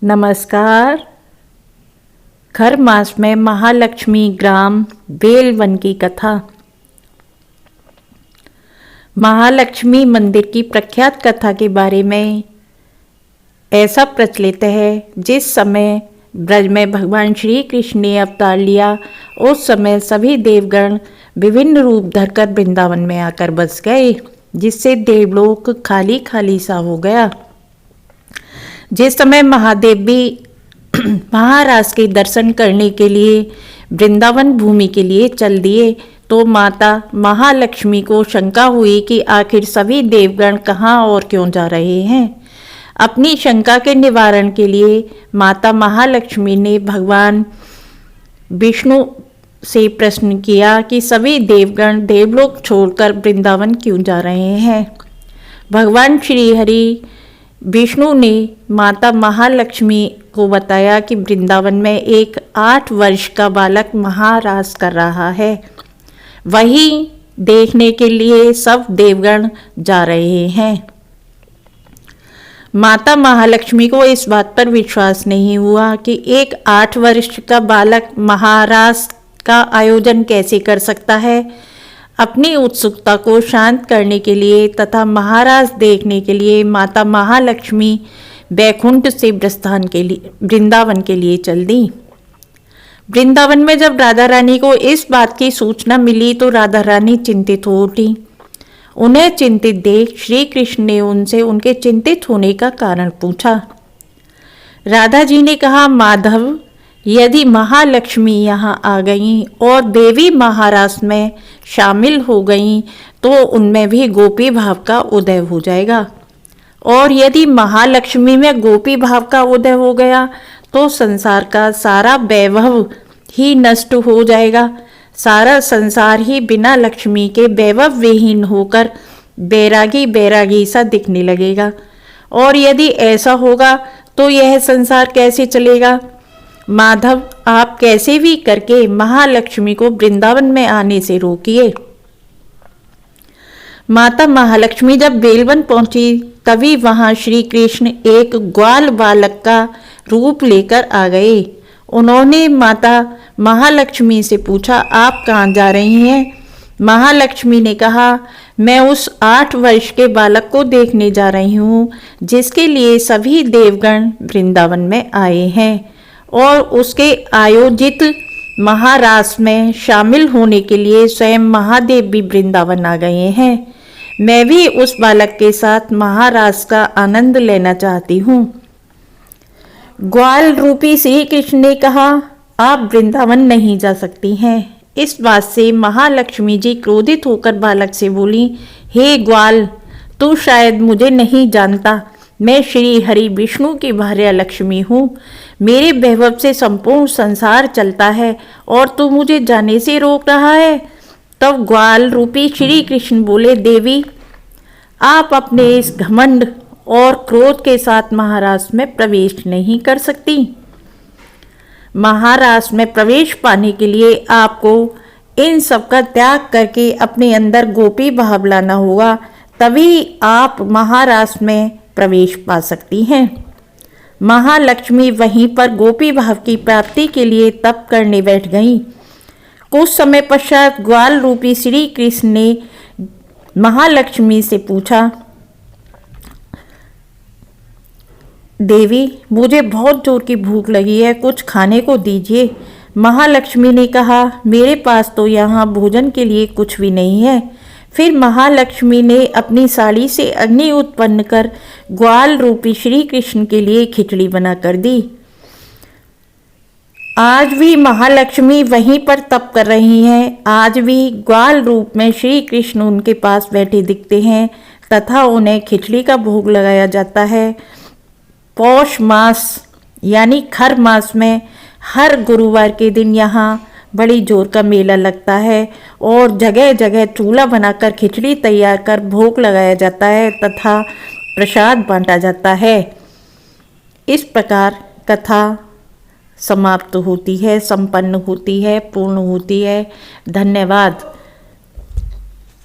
नमस्कार। खर मास में महालक्ष्मी ग्राम बेलवन की कथा। महालक्ष्मी मंदिर की प्रख्यात कथा के बारे में ऐसा प्रचलित है, जिस समय ब्रज में भगवान श्री कृष्ण ने अवतार लिया, उस समय सभी देवगण विभिन्न रूप धरकर वृंदावन में आकर बस गए, जिससे देवलोक खाली खाली सा हो गया। जिस समय महादेव भी महाराज के दर्शन करने के लिए वृंदावन भूमि के लिए चल दिए, तो माता महालक्ष्मी को शंका हुई कि आखिर सभी देवगण कहाँ और क्यों जा रहे हैं। अपनी शंका के निवारण के लिए माता महालक्ष्मी ने भगवान विष्णु से प्रश्न किया कि सभी देवगण देवलोक छोड़कर वृंदावन क्यों जा रहे हैं। भगवान श्री हरि विष्णु ने माता महालक्ष्मी को बताया कि वृंदावन में एक 8 वर्ष का बालक महारास कर रहा है, वही देखने के लिए सब देवगण जा रहे हैं। माता महालक्ष्मी को इस बात पर विश्वास नहीं हुआ कि एक 8 वर्ष का बालक महारास का आयोजन कैसे कर सकता है। अपनी उत्सुकता को शांत करने के लिए तथा महाराज देखने के लिए माता महालक्ष्मी बैकुंठ से वृंदावन के लिए चल दी। वृंदावन में जब राधा रानी को इस बात की सूचना मिली, तो राधा रानी चिंतित हो उठी। उन्हें चिंतित देख श्री कृष्ण ने उनसे उनके चिंतित होने का कारण पूछा। राधा जी ने कहा, माधव, यदि महालक्ष्मी यहाँ आ गईं और देवी महारास में शामिल हो गईं, तो उनमें भी गोपी भाव का उदय हो जाएगा। और यदि महालक्ष्मी में गोपी भाव का उदय हो गया, तो संसार का सारा वैभव ही नष्ट हो जाएगा। सारा संसार ही बिना लक्ष्मी के वैभव विहीन होकर बैरागी बैरागी सा दिखने लगेगा। और यदि ऐसा होगा तो यह संसार कैसे चलेगा। माधव, आप कैसे भी करके महालक्ष्मी को वृंदावन में आने से रोकिए। माता महालक्ष्मी जब बेलवन पहुंची, तभी वहां श्री कृष्ण एक ग्वाल बालक का रूप लेकर आ गए। उन्होंने माता महालक्ष्मी से पूछा, आप कहाँ जा रही हैं। महालक्ष्मी ने कहा, मैं उस 8 वर्ष के बालक को देखने जा रही हूँ, जिसके लिए सभी देवगण वृंदावन में आए हैं और उसके आयोजित महारास में शामिल होने के लिए स्वयं महादेव भी वृंदावन आ गए हैं। मैं भी उस बालक के साथ महारास का आनंद लेना चाहती हूँ। ग्वाल रूपी श्री कृष्ण ने कहा, आप वृंदावन नहीं जा सकती हैं। इस बात से महालक्ष्मी जी क्रोधित होकर बालक से बोली, हे ग्वाल, तू शायद मुझे नहीं जानता। मैं श्री हरि विष्णु की भार्या लक्ष्मी हूँ। मेरे वैभव से संपूर्ण संसार चलता है और तू मुझे जाने से रोक रहा है। तब ग्वाल रूपी श्री कृष्ण बोले, देवी, आप अपने इस घमंड और क्रोध के साथ महारास में प्रवेश नहीं कर सकती। महारास में प्रवेश पाने के लिए आपको इन सब का त्याग करके अपने अंदर गोपी भाव लाना होगा, तभी आप महारास में प्रवेश पा सकती हैं। महालक्ष्मी वहीं पर गोपी भाव की प्राप्ति के लिए तप करने बैठ गईं। कुछ समय पश्चात ग्वाल रूपी श्री कृष्ण ने महालक्ष्मी से पूछा, देवी, मुझे बहुत जोर की भूख लगी है, कुछ खाने को दीजिए। महालक्ष्मी ने कहा, मेरे पास तो यहाँ भोजन के लिए कुछ भी नहीं है। फिर महालक्ष्मी ने अपनी साड़ी से अग्नि उत्पन्न कर ग्वाल रूपी श्री कृष्ण के लिए खिचड़ी बना कर दी। आज भी महालक्ष्मी वहीं पर तप कर रही हैं। आज भी ग्वाल रूप में श्री कृष्ण उनके पास बैठे दिखते हैं तथा उन्हें खिचड़ी का भोग लगाया जाता है। पौष मास यानी खर मास में हर गुरुवार के दिन यहाँ बड़ी जोर का मेला लगता है और जगह जगह चूल्हा बनाकर खिचड़ी तैयार कर भोग लगाया जाता है तथा प्रसाद बांटा जाता है। इस प्रकार कथा समाप्त होती है, संपन्न होती है, पूर्ण होती है। धन्यवाद।